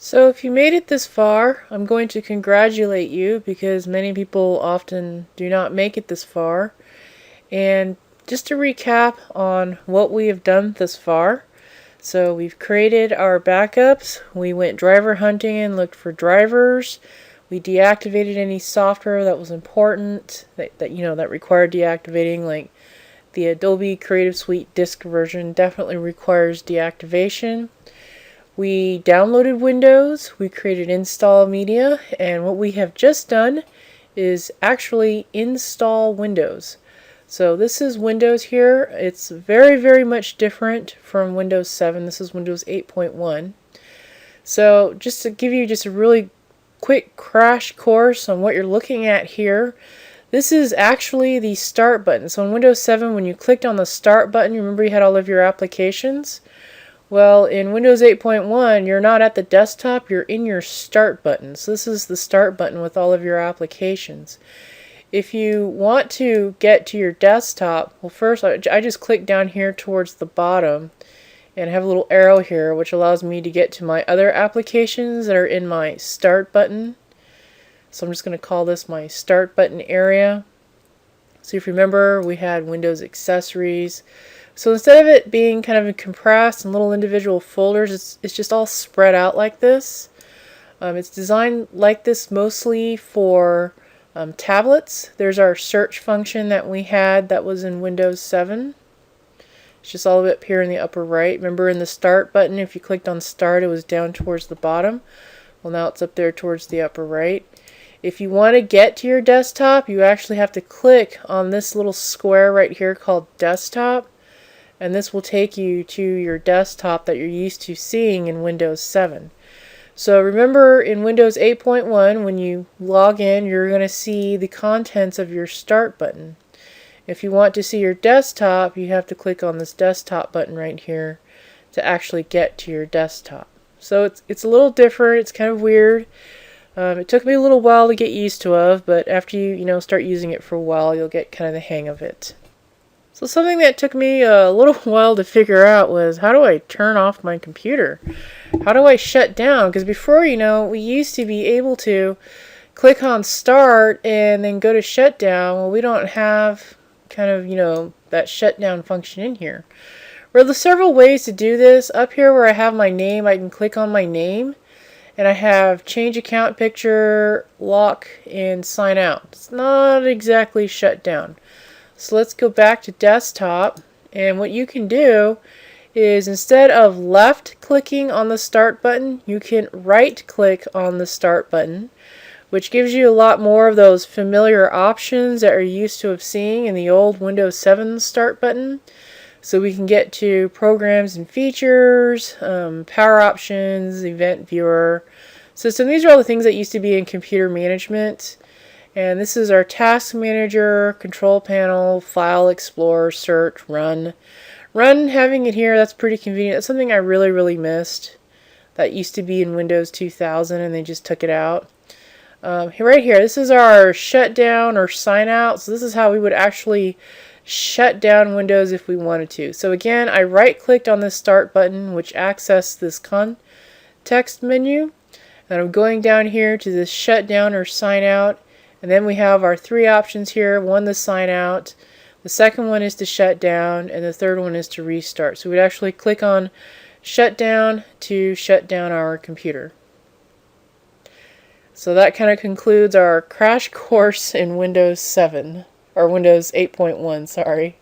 So if you made it this far, I'm going to congratulate you because many people often do not make it this far. And just to recap on what we have done this far. So we've created our backups. We went driver hunting and looked for drivers. We deactivated any software that was important that required deactivating, like the Adobe Creative Suite disk version definitely requires deactivation. We downloaded Windows, we created install media, and what we have just done is actually install Windows. So this is Windows here. It's very much different from Windows 7. This is Windows 8.1. So just to give you just a really quick crash course on what you're looking at here, this is actually the start button. So in Windows 7, when you clicked on the start button, you remember you had all of your applications? Well, in Windows 8.1, you're not at the desktop, you're in your start button. So this is the start button with all of your applications. If you want to get to your desktop, well, first I just click down here towards the bottom and have a little arrow here which allows me to get to my other applications that are in my start button. So I'm just going to call this my start button area. So if you remember, we had Windows accessories. So instead of it being kind of compressed in little individual folders, it's just all spread out like this. It's designed like this mostly for tablets. There's our search function that we had that was in Windows 7. It's just all the way up here in the upper right. Remember in the start button, if you clicked on start, it was down towards the bottom. Well, now it's up there towards the upper right. If you want to get to your desktop, you actually have to click on this little square right here called desktop. And this will take you to your desktop that you're used to seeing in Windows 7. So remember in Windows 8.1, when you log in, you're going to see the contents of your start button. If you want to see your desktop, you have to click on this desktop button right here to actually get to your desktop. So it's a little different, it's kind of weird. It took me a little while to get used to but after you start using it for a while, you'll get kind of the hang of it. So something that took me a little while to figure out was, how do I turn off my computer? How do I shut down? Because before, we used to be able to click on start and then go to shutdown. Well, we don't have kind of, that shutdown function in here. Well, there's several ways to do this. Up here where I have my name, I can click on my name. And I have change account picture, lock, and sign out. It's not exactly shut down. So let's go back to desktop, and what you can do is instead of left clicking on the start button, you can right click on the start button, which gives you a lot more of those familiar options that you're used to have seeing in the old Windows 7 start button. So we can get to programs and features, power options, event viewer, system. These are all the things that used to be in computer management. And this is our task manager, control panel, file explorer, search, run. Run, having it here, that's pretty convenient. That's something I really missed. That used to be in Windows 2000 and they just took it out. Right here, this is our shutdown or sign out. So this is how we would actually shut down Windows if we wanted to. So again, I right clicked on this start button which accessed this context menu. And I'm going down here to this shutdown or sign out. And then we have our three options here. One, to sign out. The second one is to shut down. And the third one is to restart. So we'd actually click on shutdown to shut down our computer. So that kind of concludes our crash course in Windows 7. Or Windows 8.1, sorry.